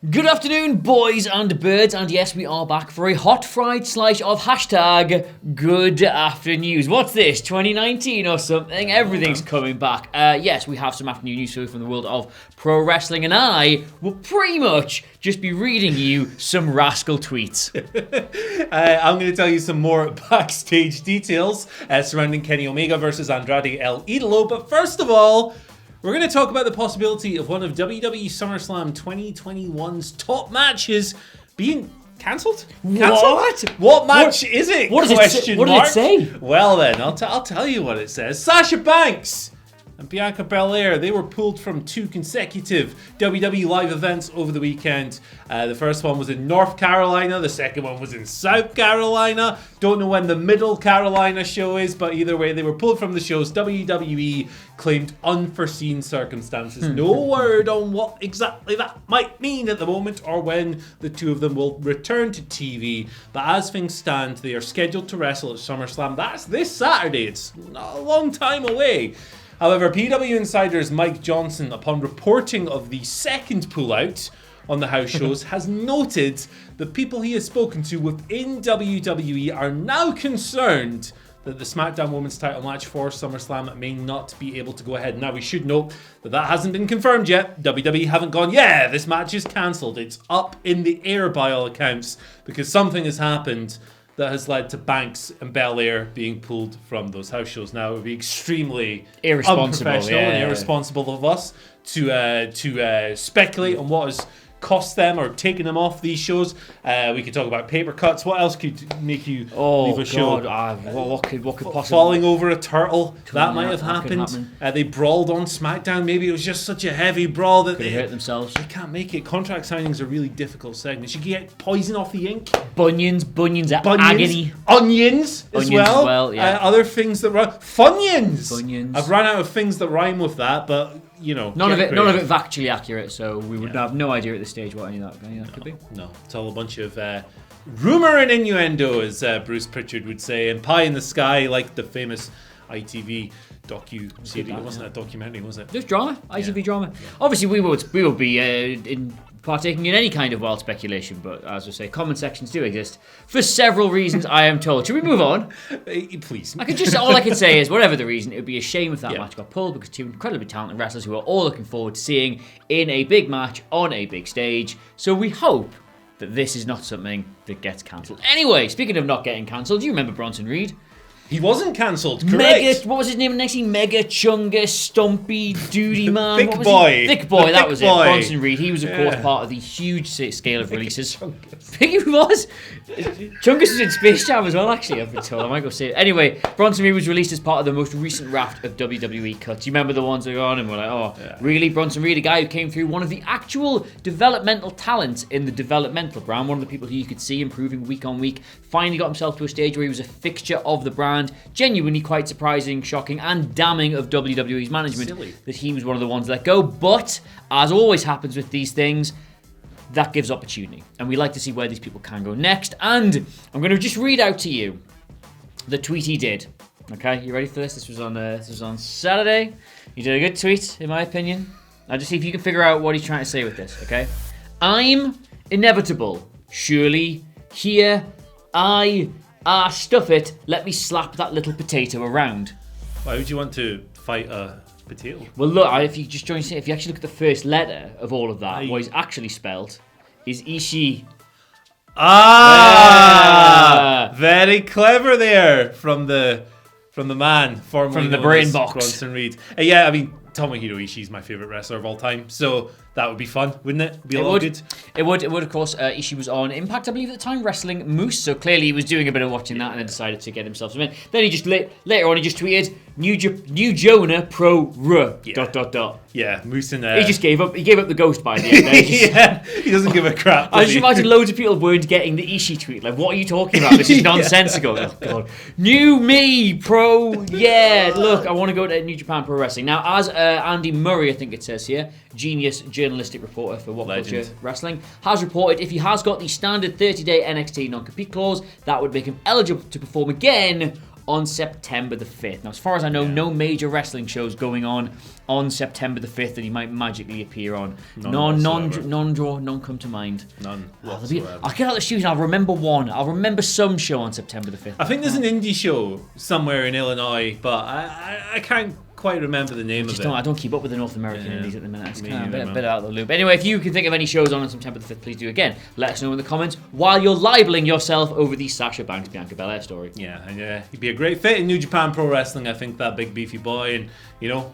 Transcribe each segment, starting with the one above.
Good afternoon, boys and birds, and yes, we are back for a hot fried slice of hashtag good afternoon news. What's this, 2019 or something? Everything's coming back. Yes, we have some afternoon news from the world of pro wrestling, and I will pretty much just be reading you some rascal tweets. I'm going to tell you some more backstage details surrounding Kenny Omega versus Andrade El Idolo, but first of all, we're going to talk about the possibility of one of WWE SummerSlam 2021's top matches being cancelled. What? What match is it? What does it say? Well then, I'll tell you what it says. Sasha Banks and Bianca Belair, they were pulled from 2 consecutive WWE live events over the weekend. The first one was in North Carolina. The second one was in South Carolina. Don't know when the Middle Carolina show is, but either way, they were pulled from the shows. WWE claimed unforeseen circumstances. No word on what exactly that might mean at the moment or when the two of them will return to TV. But as things stand, they are scheduled to wrestle at SummerSlam. That's this Saturday. It's not a long time away. However, PW Insider's Mike Johnson, upon reporting of the second pullout on the house shows, has noted that people he has spoken to within WWE are now concerned that the SmackDown Women's title match for SummerSlam may not be able to go ahead. Now, we should note that hasn't been confirmed yet. WWE haven't gone, yeah, this match is cancelled. It's up in the air by all accounts because something has happened that has led to Banks and Belair being pulled from those house shows. Now, it would be extremely unprofessional and irresponsible of us to speculate on what has cost them or taken them off these shows. We could talk about paper cuts. What else could make you leave a show? What could possibly... Falling over a turtle. That might have happened. They brawled on SmackDown. Maybe it was just such a heavy brawl that they hurt themselves. They can't make it. Contract signings are really difficult segments. You can get poison off the ink. Bunions, agony. Onions as well. Yeah. Other things that rhyme. Funyuns. I've run out of things that rhyme with that, but you know, none of it factually accurate, so we would have no idea at this stage what any of that could be. No, it's all a bunch of rumor and innuendo, as Bruce Pritchard would say, and pie in the sky, like the famous ITV docu-series. It wasn't a documentary, was it? Just drama, ITV drama. Yeah. Obviously, we will be partaking in any kind of wild speculation, but as I say, comment sections do exist for several reasons, I am told. Should we move on? Please. All I can say is, whatever the reason, it would be a shame if that match got pulled, because 2 incredibly talented wrestlers who are all looking forward to seeing in a big match on a big stage. So we hope that this is not something that gets cancelled. Anyway, speaking of not getting cancelled, do you remember Bronson Reed? He wasn't cancelled, correct. What was his name next? Mega Chungus Stumpy Duty Man. Thick Boy. Thick Boy, that was it. Bronson Reed. He was, of course, part of the huge scale of releases. He was. Chungus was in Space Jam as well, actually, I've been told. I might go see it. Anyway, Bronson Reed was released as part of the most recent raft of WWE cuts. You remember the ones that were on and were like, really? Bronson Reed, a guy who came through, one of the actual developmental talents in the developmental brand, one of the people who you could see improving week on week, finally got himself to a stage where he was a fixture of the brand. Genuinely quite surprising, shocking, and damning of WWE's management that he was one of the ones let go. But, as always happens with these things, that gives opportunity. And we like to see where these people can go next. And I'm going to just read out to you the tweet he did. Okay, you ready for this? This was on Saturday. He did a good tweet, in my opinion. Now just see if you can figure out what he's trying to say with this, okay? I'm inevitable. Surely, here, stuff it, let me slap that little potato around. Why would you want to fight a potato? Well, look, if you actually look at the first letter of all of that, what is actually spelled is Ishii. Very clever there from the man formerly from the brain box. Bronson Reed. Yeah, I mean, Tomohiro Ishii is my favorite wrestler of all time, so that would be fun, wouldn't it? Be a lot good. It would. Of course, Ishii was on Impact, I believe, at the time, wrestling Moose. So clearly, he was doing a bit of watching that, and then decided to get himself some in. Then he just later on, he just tweeted New Jonah Pro R ... Yeah, Moose and he just gave up. He gave up the ghost by the end. Yeah, he doesn't give a crap. I just imagine loads of people weren't getting the Ishii tweet. Like, what are you talking about? This is nonsensical. Oh God, New Me Pro. Yeah, look, I want to go to New Japan Pro Wrestling now. As Andy Murray, I think it says here, genius journalistic reporter for WhatCulture Wrestling, has reported if he has got the standard 30-day NXT non-compete clause, that would make him eligible to perform again on September the 5th. Now, as far as I know, no major wrestling shows going on September the 5th that he might magically appear on. None come to mind. None whatsoever. I'll get out the shoes and I'll remember one. I'll remember some show on September the 5th. I think there's an indie show somewhere in Illinois, but I can't quite remember the name of it. I don't keep up with the North American indies at the minute. It's kind of a bit out of the loop. Anyway, if you can think of any shows on September the 5th, please do again. Let us know in the comments while you're libeling yourself over the Sasha Banks Bianca Belair story. Yeah, and he'd be a great fit in New Japan Pro Wrestling. I think that big beefy boy, and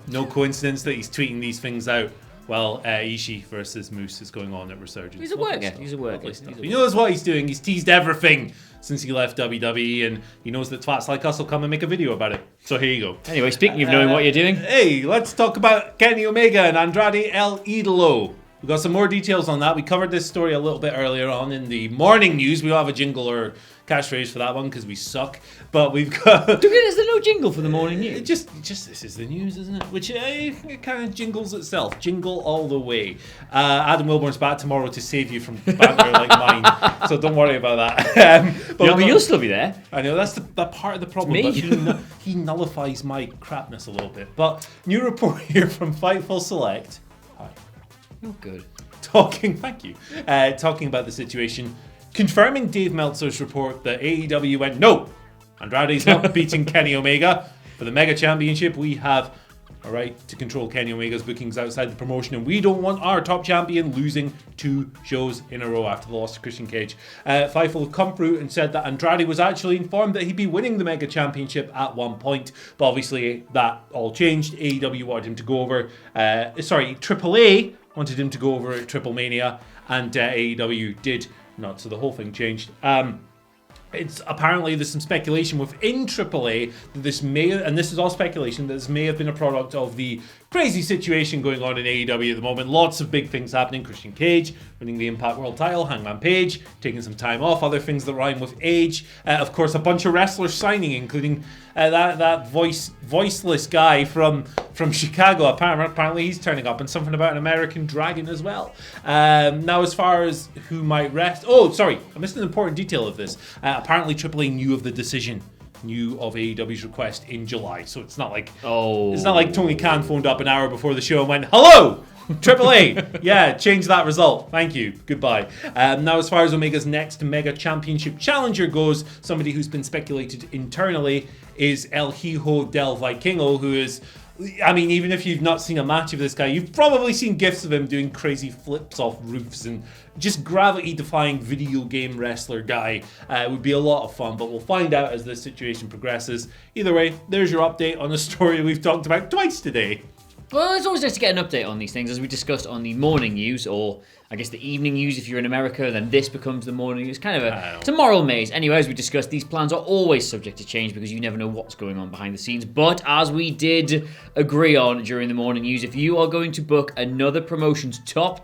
no coincidence that he's tweeting these things out. Well, Ishii versus Moose is going on at Resurgence. He's a worker. He's a worker. He knows what he's doing. He's teased everything since he left WWE, and he knows that twats like us will come and make a video about it. So here you go. Anyway, speaking of knowing what you're doing, hey, let's talk about Kenny Omega and Andrade El Idolo. We've got some more details on that. We covered this story a little bit earlier on in the morning news. We don't have a jingle or catchphrase for that one because we suck. But we've got... Is there no jingle for the morning news? Just this is the news, isn't it? Which it kind of jingles itself. Jingle all the way. Adam Wilborn's back tomorrow to save you from banter like mine. So don't worry about that. But you'll still be there. I know, that's the part of the problem. Me? But he nullifies my crapness a little bit. But new report here from Fightful Select. Hi. Oh, good. Talking about the situation, confirming Dave Meltzer's report that AEW went, no, Andrade's not beating Kenny Omega. For the Mega Championship, we have a right to control Kenny Omega's bookings outside the promotion, and we don't want our top champion losing 2 shows in a row after the loss to Christian Cage. Fightful have come through and said that Andrade was actually informed that he'd be winning the Mega Championship at one point, but obviously that all changed. AEW wanted him to go over, AAA wanted him to go over at Triple Mania, and AEW did not, so the whole thing changed. It's apparently there's some speculation within AAA that this may, and this is all speculation, that this may have been a product of the crazy situation going on in AEW at the moment. Lots of big things happening. Christian Cage winning the Impact World title, Hangman Page taking some time off, other things that rhyme with age. Of course, a bunch of wrestlers signing, including that voiceless guy from Chicago. Apparently he's turning up, and something about an American Dragon as well. Now, as far as who might rest... Oh, sorry, I missed an important detail of this. Apparently AAA knew of the decision. Knew of AEW's request in July, so it's not like Tony Khan phoned up an hour before the show and went, "Hello, AAA, yeah, change that result, thank you, goodbye." Now, as far as Omega's next Mega Championship challenger goes, somebody who's been speculated internally is El Hijo del Vikingo, who is, I mean, even if you've not seen a match of this guy, you've probably seen gifs of him doing crazy flips off roofs and just gravity-defying video game wrestler guy. It would be a lot of fun, but we'll find out as this situation progresses. Either way, there's your update on a story we've talked about twice today. Well, it's always nice to get an update on these things, as we discussed on the morning news, or I guess the evening news if you're in America, then this becomes the morning news. Kind of it's a moral maze. Anyway, as we discussed, these plans are always subject to change because you never know what's going on behind the scenes. But as we did agree on during the morning news, if you are going to book another promotion's top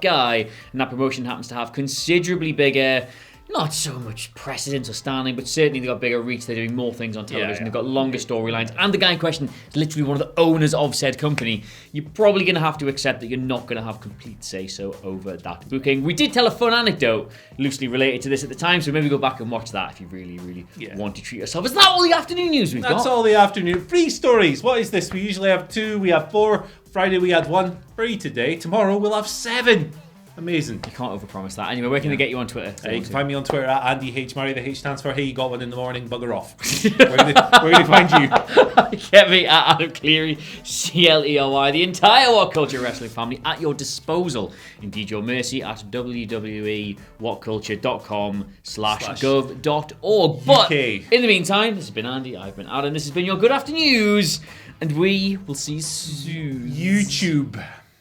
guy, and that promotion happens to have considerably bigger, not so much precedence or standing, but certainly they've got bigger reach. They're doing more things on television. They've got longer storylines. And the guy in question is literally one of the owners of said company. You're probably going to have to accept that you're not going to have complete say-so over that booking. We did tell a fun anecdote loosely related to this at the time, so maybe go back and watch that if you really want to treat yourself. Is that all the afternoon news we've got? That's all the afternoon. 3 stories. What is this? We usually have 2. We have 4. Friday we had 1. 3 today. Tomorrow we'll have 7. Amazing. You can't overpromise that. Anyway, where can they get you on Twitter? You can find me on Twitter at Andy H. Murray. The H stands for Hey, you got one in the morning, bugger off. Where can they find you? Get me at Adam Cleary, CLERY. The entire WhatCulture wrestling family at your disposal. Indeed, your mercy at www.whatculture.com/gov.org. But in the meantime, this has been Andy, I've been Adam, this has been your Good Afternoons, and we will see you soon. YouTube.